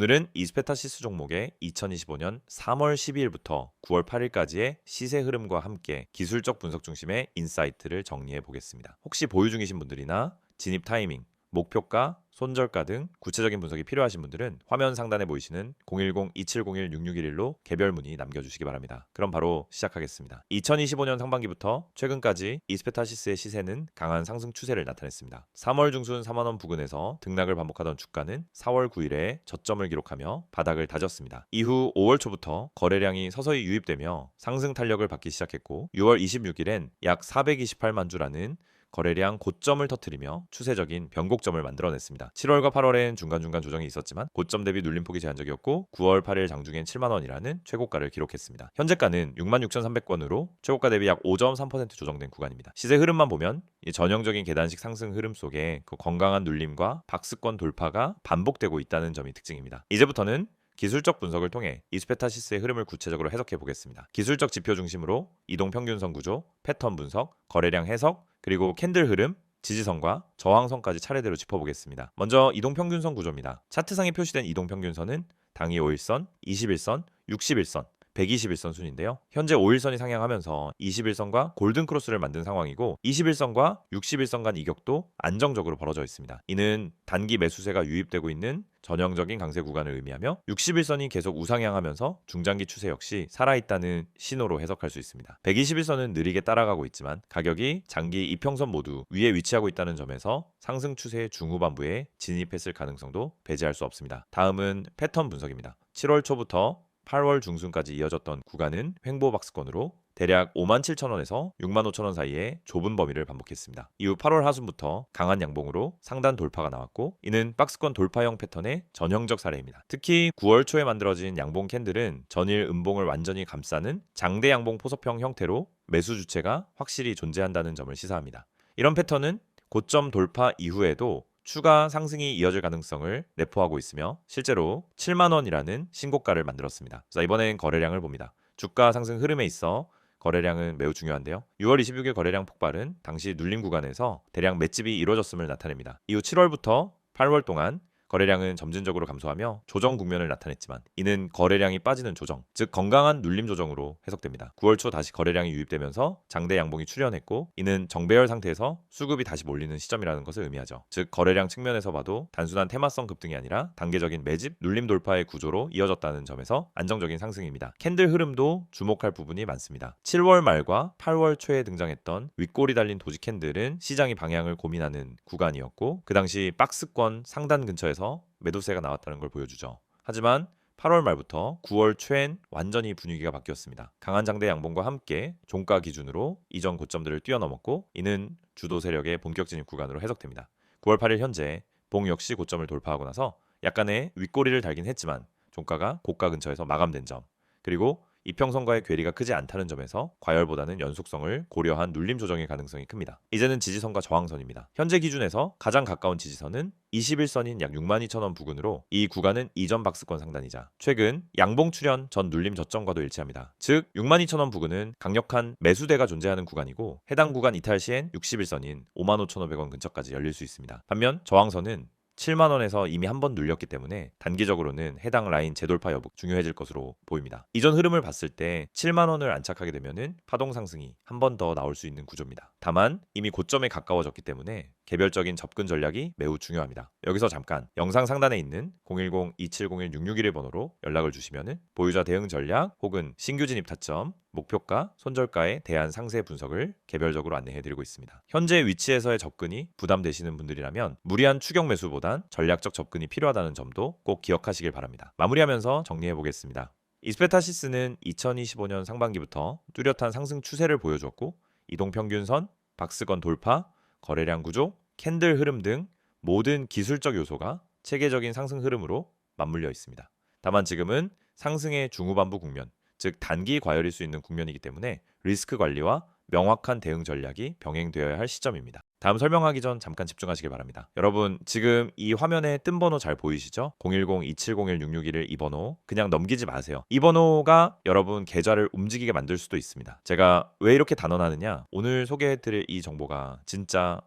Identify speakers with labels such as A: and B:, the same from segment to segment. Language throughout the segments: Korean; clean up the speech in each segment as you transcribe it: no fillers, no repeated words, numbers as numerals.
A: 오늘은 이스페타시스 종목의 2025년 3월 12일부터 9월 8일까지의 시세 흐름과 함께 기술적 분석 중심의 인사이트를 정리해 보겠습니다. 혹시 보유 중이신 분들이나 진입 타이밍, 목표가, 손절가 등 구체적인 분석이 필요하신 분들은 화면 상단에 보이시는 010-2701-6611로 개별 문의 남겨주시기 바랍니다. 그럼 바로 시작하겠습니다. 2025년 상반기부터 최근까지 이스페타시스의 시세는 강한 상승 추세를 나타냈습니다. 3월 중순 4만원 부근에서 등락을 반복하던 주가는 4월 9일에 저점을 기록하며 바닥을 다졌습니다. 이후 5월 초부터 거래량이 서서히 유입되며 상승 탄력을 받기 시작했고 6월 26일엔 약 428만 주라는 거래량 고점을 터뜨리며 추세적인 변곡점을 만들어냈습니다. 7월과 8월엔 중간중간 조정이 있었지만 고점 대비 눌림폭이 제한적이었고 9월 8일 장중엔 7만원이라는 최고가를 기록했습니다. 현재가는 66,300원으로 최고가 대비 약 5.3% 조정된 구간입니다. 시세 흐름만 보면 이 전형적인 계단식 상승 흐름 속에 그 건강한 눌림과 박스권 돌파가 반복되고 있다는 점이 특징입니다. 이제부터는 기술적 분석을 통해 이스페타시스의 흐름을 구체적으로 해석해 보겠습니다. 기술적 지표 중심으로 이동평균선 구조, 패턴 분석, 거래량 해석, 그리고 캔들 흐름, 지지선과 저항선까지 차례대로 짚어보겠습니다. 먼저 이동평균선 구조입니다. 차트상에 표시된 이동평균선은 당일 5일선, 21선, 61선, 121선 순인데요. 현재 5일선이 상향하면서 21선과 골든크로스를 만든 상황이고 21선과 61선 간 이격도 안정적으로 벌어져 있습니다. 이는 단기 매수세가 유입되고 있는 전형적인 강세 구간을 의미하며 61선이 계속 우상향하면서 중장기 추세 역시 살아있다는 신호로 해석할 수 있습니다. 121선은 느리게 따라가고 있지만 가격이 장기 이평선 모두 위에 위치하고 있다는 점에서 상승 추세의 중후반부에 진입했을 가능성도 배제할 수 없습니다. 다음은 패턴 분석입니다. 7월 초부터 8월 중순까지 이어졌던 구간은 횡보 박스권으로 대략 57,000원에서 65,000원 사이의 좁은 범위를 반복했습니다. 이후 8월 하순부터 강한 양봉으로 상단 돌파가 나왔고 이는 박스권 돌파형 패턴의 전형적 사례입니다. 특히 9월 초에 만들어진 양봉 캔들은 전일 음봉을 완전히 감싸는 장대 양봉 포섭형 형태로 매수 주체가 확실히 존재한다는 점을 시사합니다. 이런 패턴은 고점 돌파 이후에도 추가 상승이 이어질 가능성을 내포하고 있으며 실제로 7만원이라는 신고가를 만들었습니다. 자, 이번엔 거래량을 봅니다. 주가 상승 흐름에 있어 거래량은 매우 중요한데요. 6월 26일 거래량 폭발은 당시 눌림 구간에서 대량 맷집이 이루어졌음을 나타냅니다. 이후 7월부터 8월 동안 거래량은 점진적으로 감소하며 조정 국면을 나타냈지만 이는 거래량이 빠지는 조정, 즉 건강한 눌림 조정으로 해석됩니다. 9월 초 다시 거래량이 유입되면서 장대 양봉이 출현했고 이는 정배열 상태에서 수급이 다시 몰리는 시점이라는 것을 의미하죠. 즉 거래량 측면에서 봐도 단순한 테마성 급등이 아니라 단계적인 매집, 눌림 돌파의 구조로 이어졌다는 점에서 안정적인 상승입니다. 캔들 흐름도 주목할 부분이 많습니다. 7월 말과 8월 초에 등장했던 윗골이 달린 도지 캔들은 시장이 방향을 고민하는 구간이었고 그 당시 박스권 상단 근처에서 매도세가 나왔다는 걸 보여주죠. 하지만 8월 말부터 9월 초엔 완전히 분위기가 바뀌었습니다. 강한 장대 양봉과 함께 종가 기준으로 이전 고점들을 뛰어넘었고 이는 주도 세력의 본격 진입 구간으로 해석됩니다. 9월 8일 현재 봉 역시 고점을 돌파하고 나서 약간의 윗꼬리를 달긴 했지만 종가가 고가 근처에서 마감된 점 그리고 이평선과의 괴리가 크지 않다는 점에서 과열보다는 연속성을 고려한 눌림 조정의 가능성이 큽니다. 이제는 지지선과 저항선입니다. 현재 기준에서 가장 가까운 지지선은 21선인 약 62,000원 부근으로 이 구간은 이전 박스권 상단이자 최근 양봉 출현 전 눌림 저점과도 일치합니다. 즉 62,000원 부근은 강력한 매수대가 존재하는 구간이고 해당 구간 이탈 시엔 61선인 55,500원 근처까지 열릴 수 있습니다. 반면 저항선은 7만원에서 이미 한 번 눌렸기 때문에 단기적으로는 해당 라인 재돌파 여부 중요해질 것으로 보입니다. 이전 흐름을 봤을 때 7만원을 안착하게 되면은 파동 상승이 한 번 더 나올 수 있는 구조입니다. 다만 이미 고점에 가까워졌기 때문에 개별적인 접근 전략이 매우 중요합니다. 여기서 잠깐 영상 상단에 있는 010-2701-6611 번호로 연락을 주시면은 보유자 대응 전략 혹은 신규 진입 타점, 목표가, 손절가에 대한 상세 분석을 개별적으로 안내해드리고 있습니다. 현재 위치에서의 접근이 부담되시는 분들이라면 무리한 추격 매수보단 전략적 접근이 필요하다는 점도 꼭 기억하시길 바랍니다. 마무리하면서 정리해보겠습니다. 이스페타시스는 2025년 상반기부터 뚜렷한 상승 추세를 보여주었고 이동평균선, 박스권 돌파, 거래량 구조, 캔들 흐름 등 모든 기술적 요소가 체계적인 상승 흐름으로 맞물려 있습니다. 다만 지금은 상승의 중후반부 국면, 즉 단기 과열일 수 있는 국면이기 때문에 리스크 관리와 명확한 대응 전략이 병행되어야 할 시점입니다. 다음 설명하기 전 잠깐 집중하시길 바랍니다. 여러분 지금 이 화면에 뜬 번호 잘 보이시죠? 010-2701-6611 이 번호 그냥 넘기지 마세요. 이 번호가 여러분 계좌를 움직이게 만들 수도 있습니다. 제가 왜 이렇게 단언하느냐? 오늘 소개해드릴 이 정보가 진짜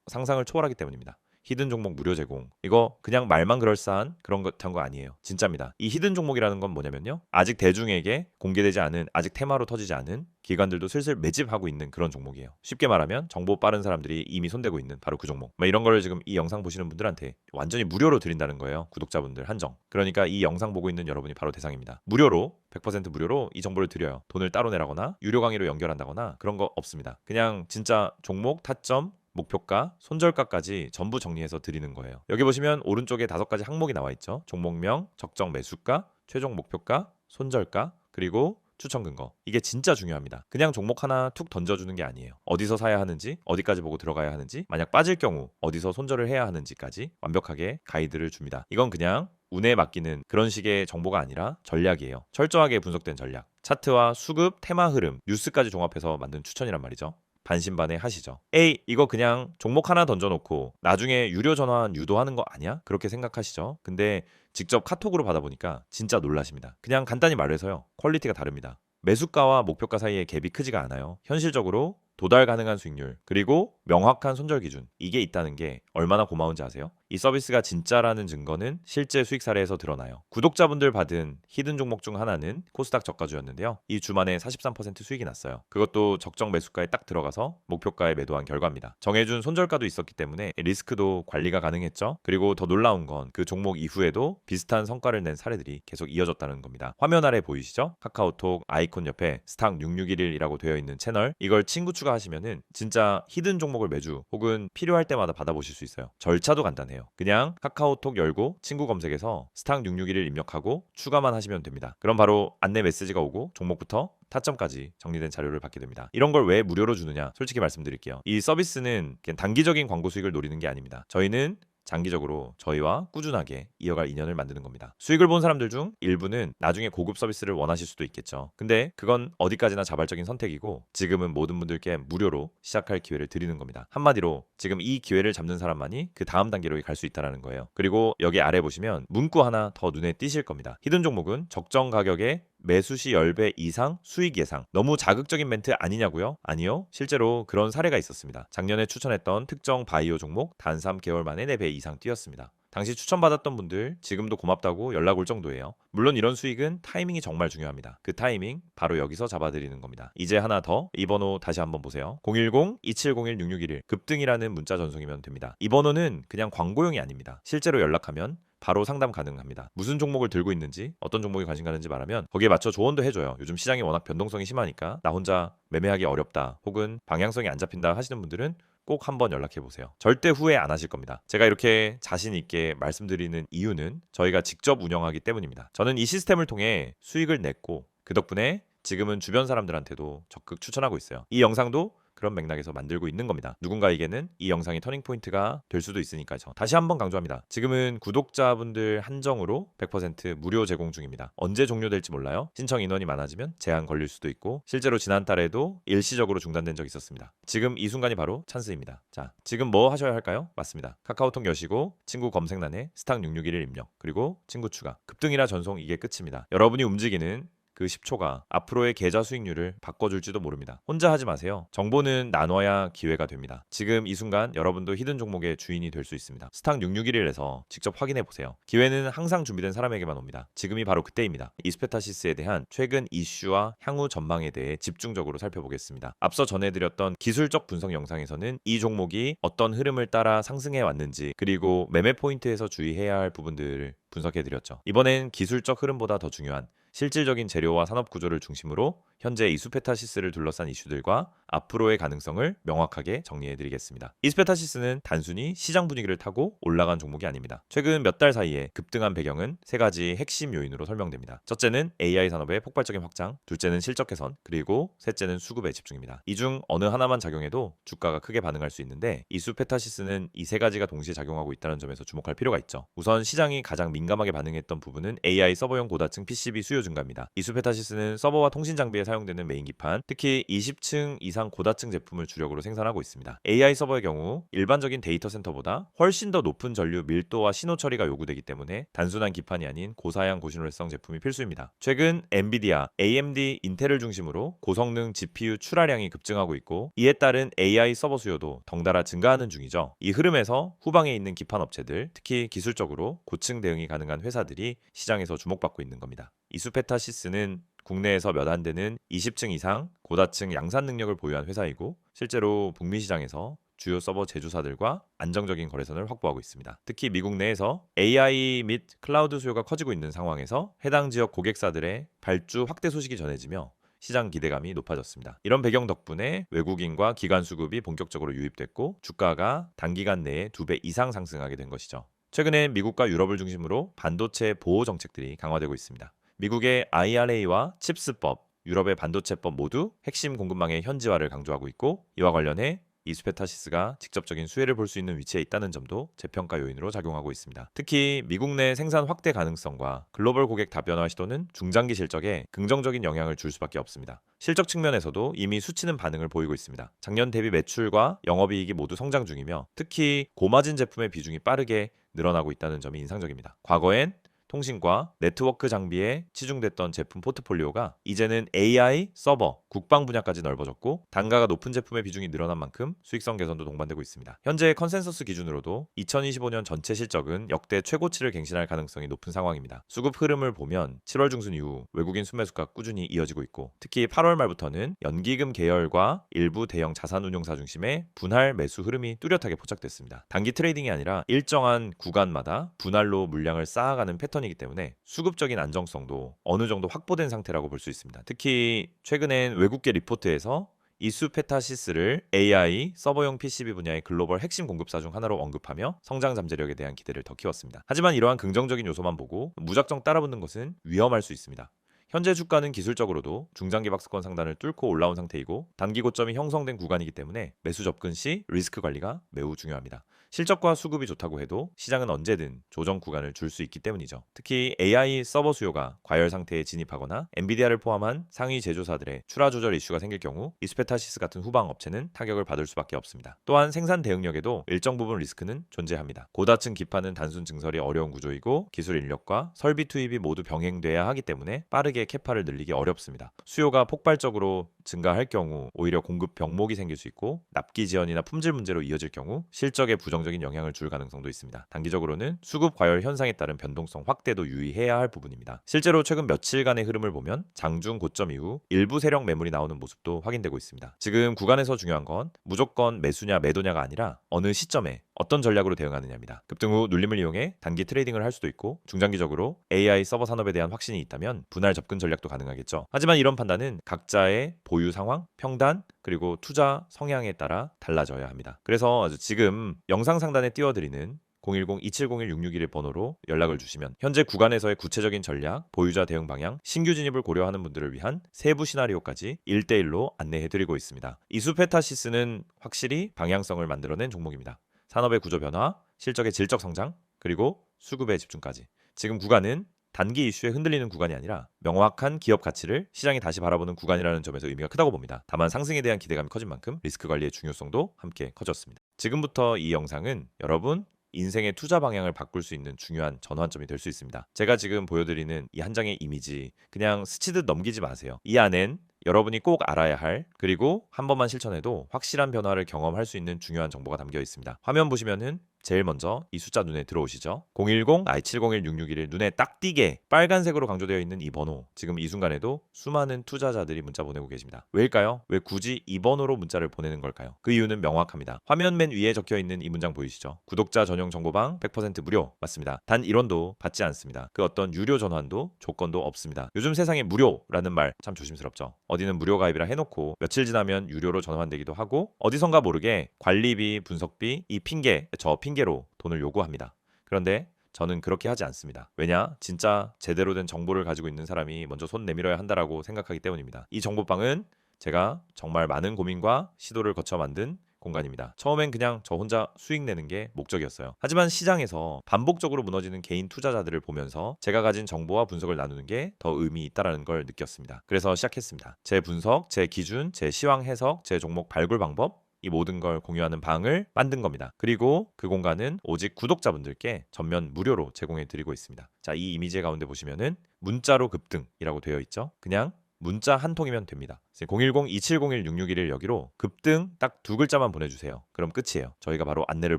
A: 상상을 초월하기 때문입니다. 히든 종목 무료 제공. 이거 그냥 말만 그럴싸한 그런 거 아니에요. 진짜입니다. 이 히든 종목이라는 건 뭐냐면요. 아직 대중에게 공개되지 않은, 아직 테마로 터지지 않은 기관들도 슬슬 매집하고 있는 그런 종목이에요. 쉽게 말하면 정보 빠른 사람들이 이미 손대고 있는 바로 그 종목. 이런 거를 지금 이 영상 보시는 분들한테 완전히 무료로 드린다는 거예요. 구독자분들 한정. 그러니까 이 영상 보고 있는 여러분이 바로 대상입니다. 무료로 100% 무료로 이 정보를 드려요. 돈을 따로 내라거나 유료 강의로 연결한다거나 그런 거 없습니다. 그냥 진짜 종목, 타점, 목표가, 손절가까지 전부 정리해서 드리는 거예요. 여기 보시면 오른쪽에 5가지 항목이 나와 있죠. 종목명, 적정 매수가, 최종 목표가, 손절가, 그리고 추천 근거. 이게 진짜 중요합니다. 그냥 종목 하나 툭 던져주는 게 아니에요. 어디서 사야 하는지, 어디까지 보고 들어가야 하는지, 만약 빠질 경우 어디서 손절을 해야 하는지까지 완벽하게 가이드를 줍니다. 이건 그냥 운에 맡기는 그런 식의 정보가 아니라 전략이에요. 철저하게 분석된 전략. 차트와 수급, 테마 흐름, 뉴스까지 종합해서 만든 추천이란 말이죠. 반신반의 하시죠. 에이, 이거 그냥 종목 하나 던져놓고 나중에 유료 전환 유도하는 거 아니야? 그렇게 생각하시죠. 근데 직접 카톡으로 받아보니까 진짜 놀라십니다. 그냥 간단히 말해서요. 퀄리티가 다릅니다. 매수가와 목표가 사이에 갭이 크지가 않아요. 현실적으로 도달 가능한 수익률, 그리고 명확한 손절 기준, 이게 있다는 게 얼마나 고마운지 아세요? 이 서비스가 진짜라는 증거는 실제 수익 사례에서 드러나요. 구독자분들 받은 히든 종목 중 하나는 코스닥 저가주였는데요. 이 주만에 43% 수익이 났어요. 그것도 적정 매수가에 딱 들어가서 목표가에 매도한 결과입니다. 정해준 손절가도 있었기 때문에 리스크도 관리가 가능했죠. 그리고 더 놀라운 건 그 종목 이후에도 비슷한 성과를 낸 사례들이 계속 이어졌다는 겁니다. 화면 아래 보이시죠? 카카오톡 아이콘 옆에 스탁 6611이라고 되어 있는 채널, 이걸 친구 추가하시면은 진짜 히든 종목을 매주 혹은 필요할 때마다 받아보실 수 있어요. 절차도 간단해요. 그냥 카카오톡 열고 친구 검색에서 스탁 661을 입력하고 추가만 하시면 됩니다. 그럼 바로 안내 메시지가 오고 종목부터 타점까지 정리된 자료를 받게 됩니다. 이런 걸 왜 무료로 주느냐? 솔직히 말씀드릴게요. 이 서비스는 그냥 단기적인 광고 수익을 노리는 게 아닙니다. 저희는 장기적으로 저희와 꾸준하게 이어갈 인연을 만드는 겁니다. 수익을 본 사람들 중 일부는 나중에 고급 서비스를 원하실 수도 있겠죠. 근데 그건 어디까지나 자발적인 선택이고 지금은 모든 분들께 무료로 시작할 기회를 드리는 겁니다. 한마디로 지금 이 기회를 잡는 사람만이 그 다음 단계로 갈 수 있다는 거예요. 그리고 여기 아래 보시면 문구 하나 더 눈에 띄실 겁니다. 히든 종목은 적정 가격에 매수 시 10배 이상 수익 예상. 너무 자극적인 멘트 아니냐고요? 아니요. 실제로 그런 사례가 있었습니다. 작년에 추천했던 특정 바이오 종목 단 3개월 만에 4배 이상 뛰었습니다. 당시 추천받았던 분들 지금도 고맙다고 연락 올 정도예요. 물론 이런 수익은 타이밍이 정말 중요합니다. 그 타이밍 바로 여기서 잡아드리는 겁니다. 이제 하나 더, 이 번호 다시 한번 보세요. 010-2701-6611 급등이라는 문자 전송이면 됩니다. 이 번호는 그냥 광고용이 아닙니다. 실제로 연락하면 바로 상담 가능합니다. 무슨 종목을 들고 있는지, 어떤 종목에 관심 가는지 말하면 거기에 맞춰 조언도 해줘요. 요즘 시장이 워낙 변동성이 심하니까 나 혼자 매매하기 어렵다, 혹은 방향성이 안 잡힌다 하시는 분들은 꼭 한번 연락해 보세요. 절대 후회 안 하실 겁니다. 제가 이렇게 자신 있게 말씀드리는 이유는 저희가 직접 운영하기 때문입니다. 저는 이 시스템을 통해 수익을 냈고 그 덕분에 지금은 주변 사람들한테도 적극 추천하고 있어요. 이 영상도 그런 맥락에서 만들고 있는 겁니다. 누군가에게는 이 영상이 터닝포인트가 될 수도 있으니까요. 다시 한번 강조합니다. 지금은 구독자분들 한정으로 100% 무료 제공 중입니다. 언제 종료될지 몰라요. 신청 인원이 많아지면 제한 걸릴 수도 있고 실제로 지난달에도 일시적으로 중단된 적이 있었습니다. 지금 이 순간이 바로 찬스입니다. 자, 지금 뭐 하셔야 할까요? 맞습니다. 카카오톡 여시고 친구 검색란에 스탁 661을 입력, 그리고 친구 추가. 급등이라 전송, 이게 끝입니다. 여러분이 움직이는 그 10초가 앞으로의 계좌 수익률을 바꿔줄지도 모릅니다. 혼자 하지 마세요. 정보는 나눠야 기회가 됩니다. 지금 이 순간 여러분도 히든 종목의 주인이 될 수 있습니다. 스탁 661에서 직접 확인해 보세요. 기회는 항상 준비된 사람에게만 옵니다. 지금이 바로 그때입니다. 이스페타시스에 대한 최근 이슈와 향후 전망에 대해 집중적으로 살펴보겠습니다. 앞서 전해드렸던 기술적 분석 영상에서는 이 종목이 어떤 흐름을 따라 상승해 왔는지, 그리고 매매 포인트에서 주의해야 할 부분들을 분석해드렸죠. 이번엔 기술적 흐름보다 더 중요한 실질적인 재료와 산업 구조를 중심으로 현재 이스페타시스를 둘러싼 이슈들과 앞으로의 가능성을 명확하게 정리해드리겠습니다. 이스페타시스는 단순히 시장 분위기를 타고 올라간 종목이 아닙니다. 최근 몇 달 사이에 급등한 배경은 3가지 핵심 요인으로 설명됩니다. 첫째는 AI 산업의 폭발적인 확장, 둘째는 실적 개선, 그리고 셋째는 수급에 집중입니다. 이 중 어느 하나만 작용해도 주가가 크게 반응할 수 있는데 이스페타시스는 이 3가지가 동시에 작용하고 있다는 점에서 주목할 필요가 있죠. 우선 시장이 가장 민감하게 반응했던 부분은 AI 서버용 고다층 PCB 수요 증가입니다. 이스페타시스는 서버와 통신 장비에 사용되는 메인 기판, 특히 20층 이상 고다층 제품을 주력으로 생산하고 있습니다. AI 서버의 경우 일반적인 데이터 센터보다 훨씬 더 높은 전류 밀도와 신호 처리가 요구되기 때문에 단순한 기판이 아닌 고사양 고신호성 제품이 필수입니다. 최근 엔비디아, AMD, 인텔을 중심으로 고성능 GPU 출하량이 급증하고 있고 이에 따른 AI 서버 수요도 덩달아 증가하는 중이죠. 이 흐름에서 후방에 있는 기판 업체들, 특히 기술적으로 고층 대응이 가능한 회사들이 시장에서 주목받고 있는 겁니다. 이수페타시스는 국내에서 몇 안 되는 20층 이상 고다층 양산 능력을 보유한 회사이고 실제로 북미 시장에서 주요 서버 제조사들과 안정적인 거래선을 확보하고 있습니다. 특히 미국 내에서 AI 및 클라우드 수요가 커지고 있는 상황에서 해당 지역 고객사들의 발주 확대 소식이 전해지며 시장 기대감이 높아졌습니다. 이런 배경 덕분에 외국인과 기관 수급이 본격적으로 유입됐고 주가가 단기간 내에 2배 이상 상승하게 된 것이죠. 최근에 미국과 유럽을 중심으로 반도체 보호 정책들이 강화되고 있습니다. 미국의 IRA와 칩스법, 유럽의 반도체법 모두 핵심 공급망의 현지화를 강조하고 있고 이와 관련해 이수페타시스가 직접적인 수혜를 볼 수 있는 위치에 있다는 점도 재평가 요인으로 작용하고 있습니다. 특히 미국 내 생산 확대 가능성과 글로벌 고객 다변화 시도는 중장기 실적에 긍정적인 영향을 줄 수밖에 없습니다. 실적 측면에서도 이미 수치는 반응을 보이고 있습니다. 작년 대비 매출과 영업이익이 모두 성장 중이며 특히 고마진 제품의 비중이 빠르게 늘어나고 있다는 점이 인상적입니다. 과거엔 통신과 네트워크 장비에 치중됐던 제품 포트폴리오가 이제는 AI, 서버, 국방 분야까지 넓어졌고 단가가 높은 제품의 비중이 늘어난 만큼 수익성 개선도 동반되고 있습니다. 현재 컨센서스 기준으로도 2025년 전체 실적은 역대 최고치를 갱신할 가능성이 높은 상황입니다. 수급 흐름을 보면 7월 중순 이후 외국인 순매수가 꾸준히 이어지고 있고 특히 8월 말부터는 연기금 계열과 일부 대형 자산운용사 중심의 분할 매수 흐름이 뚜렷하게 포착됐습니다. 단기 트레이딩이 아니라 일정한 구간마다 분할로 물량을 쌓아가는 패턴 이기 때문에 수급적인 안정성도 어느 정도 확보된 상태라고 볼 수 있습니다. 특히 최근엔 외국계 리포트에서 이수페타시스를 AI, 서버용 PCB 분야의 글로벌 핵심 공급사 중 하나로 언급하며 성장 잠재력에 대한 기대를 더 키웠습니다. 하지만 이러한 긍정적인 요소만 보고 무작정 따라붙는 것은 위험할 수 있습니다. 현재 주가는 기술적으로도 중장기 박스권 상단을 뚫고 올라온 상태이고 단기 고점이 형성된 구간이기 때문에 매수 접근 시 리스크 관리가 매우 중요합니다. 실적과 수급이 좋다고 해도 시장은 언제든 조정 구간을 줄 수 있기 때문이죠. 특히 AI 서버 수요가 과열 상태에 진입하거나 엔비디아를 포함한 상위 제조사들의 출하 조절 이슈가 생길 경우 이스페타시스 같은 후방 업체는 타격을 받을 수밖에 없습니다. 또한 생산 대응력에도 일정 부분 리스크는 존재합니다. 고다층 기판은 단순 증설이 어려운 구조이고 기술 인력과 설비 투입이 모두 병행돼야 하기 때문에 빠르게 캐파를 늘리기 어렵습니다. 수요가 폭발적으로 증가할 경우 오히려 공급 병목이 생길 수 있고 납기 지연이나 품질 문제로 이어질 경우 실적에 부정적인 영향을 줄 가능성도 있습니다. 단기적으로는 수급 과열 현상에 따른 변동성 확대도 유의해야 할 부분입니다. 실제로 최근 며칠간의 흐름을 보면 장중 고점 이후 일부 세력 매물이 나오는 모습도 확인되고 있습니다. 지금 구간에서 중요한 건 무조건 매수냐 매도냐가 아니라 어느 시점에 어떤 전략으로 대응하느냐입니다. 급등 후 눌림을 이용해 단기 트레이딩을 할 수도 있고 중장기적으로 AI 서버 산업에 대한 확신이 있다면 분할 접근 전략도 가능하겠죠. 하지만 이런 판단은 각자의 보유 상황, 평단, 그리고 투자 성향에 따라 달라져야 합니다. 그래서 지금 영상 상단에 띄워드리는 010-2701-661의 번호로 연락을 주시면 현재 구간에서의 구체적인 전략, 보유자 대응 방향, 신규 진입을 고려하는 분들을 위한 세부 시나리오까지 1대1로 안내해드리고 있습니다. 이수페타시스는 확실히 방향성을 만들어낸 종목입니다. 산업의 구조 변화, 실적의 질적 성장, 그리고 수급의 집중까지. 지금 구간은 단기 이슈에 흔들리는 구간이 아니라 명확한 기업 가치를 시장이 다시 바라보는 구간이라는 점에서 의미가 크다고 봅니다. 다만 상승에 대한 기대감이 커진 만큼 리스크 관리의 중요성도 함께 커졌습니다. 지금부터 이 영상은 여러분 인생의 투자 방향을 바꿀 수 있는 중요한 전환점이 될 수 있습니다. 제가 지금 보여드리는 이 한 장의 이미지 그냥 스치듯 넘기지 마세요. 이 안엔 여러분이 꼭 알아야 할 그리고 한 번만 실천해도 확실한 변화를 경험할 수 있는 중요한 정보가 담겨 있습니다. 화면 보시면은 제일 먼저 이 숫자 눈에 들어오시죠? 010-701-661을 눈에 딱 띄게 빨간색으로 강조되어 있는 이 번호 지금 이 순간에도 수많은 투자자들이 문자 보내고 계십니다. 왜일까요? 왜 굳이 이 번호로 문자를 보내는 걸까요? 그 이유는 명확합니다. 화면 맨 위에 적혀있는 이 문장 보이시죠? 구독자 전용 정보방 100% 무료 맞습니다. 단 1원도 받지 않습니다. 그 어떤 유료 전환도 조건도 없습니다. 요즘 세상에 무료라는 말 참 조심스럽죠. 어디는 무료 가입이라 해놓고 며칠 지나면 유료로 전환되기도 하고 어디선가 모르게 관리비, 분석비, 이 핑계, 저 핑계로 돈을 요구합니다. 그런데 저는 그렇게 하지 않습니다. 왜냐? 진짜 제대로 된 정보를 가지고 있는 사람이 먼저 손 내밀어야 한다라고 생각하기 때문입니다. 이 정보방은 제가 정말 많은 고민과 시도를 거쳐 만든 공간입니다. 처음엔 그냥 저 혼자 수익 내는 게 목적이었어요. 하지만 시장에서 반복적으로 무너지는 개인 투자자들을 보면서 제가 가진 정보와 분석을 나누는 게 더 의미 있다라는 걸 느꼈습니다. 그래서 시작했습니다. 제 분석, 제 기준, 제 시황 해석, 제 종목 발굴 방법, 이 모든 걸 공유하는 방을 만든 겁니다. 그리고 그 공간은 오직 구독자분들께 전면 무료로 제공해 드리고 있습니다. 자, 이 이미지 가운데 보시면은 문자로 급등이라고 되어 있죠. 그냥 문자 한 통이면 됩니다. 010-2701-6611 여기로 급등 딱 두 글자만 보내주세요. 그럼 끝이에요. 저희가 바로 안내를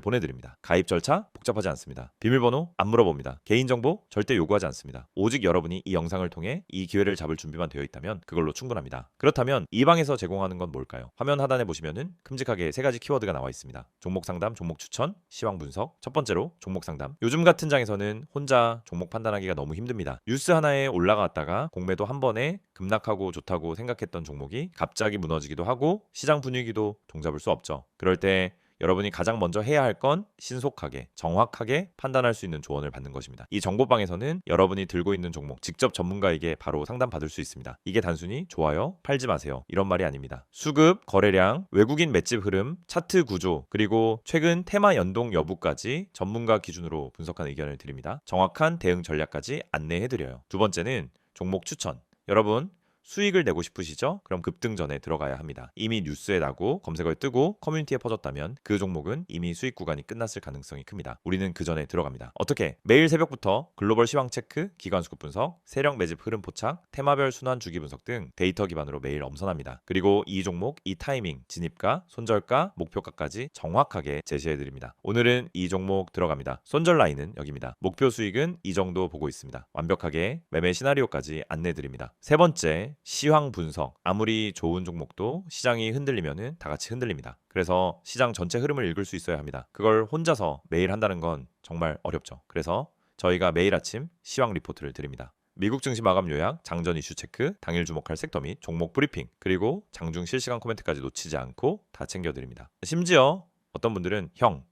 A: 보내드립니다. 가입 절차 복잡하지 않습니다. 비밀번호 안 물어봅니다. 개인정보 절대 요구하지 않습니다. 오직 여러분이 이 영상을 통해 이 기회를 잡을 준비만 되어 있다면 그걸로 충분합니다. 그렇다면 이 방에서 제공하는 건 뭘까요? 화면 하단에 보시면은 큼직하게 세 가지 키워드가 나와 있습니다. 종목 상담, 종목 추천, 시황 분석. 첫 번째로 종목 상담. 요즘 같은 장에서는 혼자 종목 판단하기가 너무 힘듭니다. 뉴스 하나에 올라갔다가 공매도 한 번에 급락하고 좋다고 생각했던 종목이 갑자기 무너지기도 하고 시장 분위기도 종잡을 수 없죠. 그럴 때 여러분이 가장 먼저 해야 할 건 신속하게, 정확하게 판단할 수 있는 조언을 받는 것입니다. 이 정보방에서는 여러분이 들고 있는 종목 직접 전문가에게 바로 상담받을 수 있습니다. 이게 단순히 좋아요, 팔지 마세요 이런 말이 아닙니다. 수급, 거래량, 외국인 맷집 흐름, 차트 구조, 그리고 최근 테마 연동 여부까지 전문가 기준으로 분석한 의견을 드립니다. 정확한 대응 전략까지 안내해드려요. 두 번째는 종목 추천. 여러분 수익을 내고 싶으시죠? 그럼 급등 전에 들어가야 합니다. 이미 뉴스에 나고 검색어에 뜨고 커뮤니티에 퍼졌다면 그 종목은 이미 수익 구간이 끝났을 가능성이 큽니다. 우리는 그 전에 들어갑니다. 어떻게? 매일 새벽부터 글로벌 시황 체크, 기관 수급 분석, 세력 매집 흐름 포착, 테마별 순환 주기 분석 등 데이터 기반으로 매일 엄선합니다. 그리고 이 종목, 이 타이밍, 진입가, 손절가, 목표가까지 정확하게 제시해드립니다. 오늘은 이 종목 들어갑니다. 손절 라인은 여기입니다. 목표 수익은 이 정도 보고 있습니다. 완벽하게 매매 시나리오까지 안내드립니다. 세 번째, 시황 분석. 아무리 좋은 종목도 시장이 흔들리면은 다 같이 흔들립니다. 그래서 시장 전체 흐름을 읽을 수 있어야 합니다. 그걸 혼자서 매일 한다는 건 정말 어렵죠. 그래서 저희가 매일 아침 시황 리포트를 드립니다. 미국 증시 마감 요약, 장전 이슈 체크, 당일 주목할 섹터 및 종목 브리핑, 그리고 장중 실시간 코멘트까지 놓치지 않고 다 챙겨드립니다. 심지어 어떤 분들은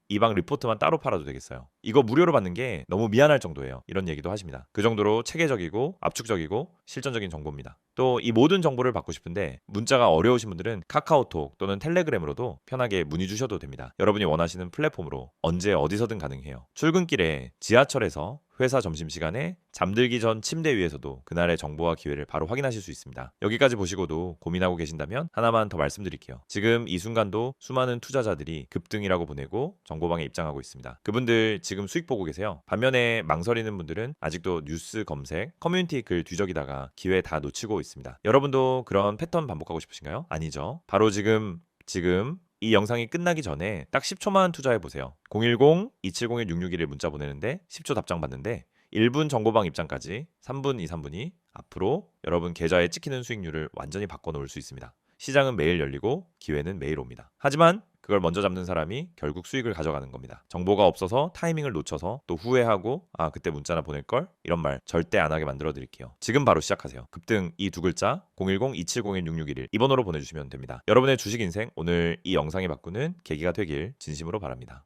A: 이 방 리포트만 따로 팔아도 되겠어요. 이거 무료로 받는 게 너무 미안할 정도예요. 이런 얘기도 하십니다. 그 정도로 체계적이고 압축적이고 실전적인 정보입니다. 또 이 모든 정보를 받고 싶은데 문자가 어려우신 분들은 카카오톡 또는 텔레그램으로도 편하게 문의 주셔도 됩니다. 여러분이 원하시는 플랫폼으로 언제 어디서든 가능해요. 출근길에 지하철에서 회사 점심시간에 잠들기 전 침대 위에서도 그날의 정보와 기회를 바로 확인하실 수 있습니다. 여기까지 보시고도 고민하고 계신다면 하나만 더 말씀드릴게요. 지금 이 순간도 수많은 투자자들이 급등이라고 보내고 정보방에 입장하고 있습니다. 그분들 지금 수익 보고 계세요. 반면에 망설이는 분들은 아직도 뉴스 검색, 커뮤니티 글 뒤적이다가 기회 다 놓치고 있습니다. 여러분도 그런 패턴 반복하고 싶으신가요? 아니죠. 바로 지금 이 영상이 끝나기 전에 딱 10초만 투자해 보세요. 010-2701-6611 문자 보내는데 10초 답장 받는데 1분 정보방 입장까지 3분, 3분이 앞으로 여러분 계좌에 찍히는 수익률을 완전히 바꿔놓을 수 있습니다. 시장은 매일 열리고 기회는 매일 옵니다. 하지만 그걸 먼저 잡는 사람이 결국 수익을 가져가는 겁니다. 정보가 없어서 타이밍을 놓쳐서 또 후회하고 그때 문자나 보낼걸? 이런 말 절대 안 하게 만들어 드릴게요. 지금 바로 시작하세요. 급등 이 두 글자 010-2701-6611 이 번호로 보내주시면 됩니다. 여러분의 주식 인생 오늘 이 영상이 바꾸는 계기가 되길 진심으로 바랍니다.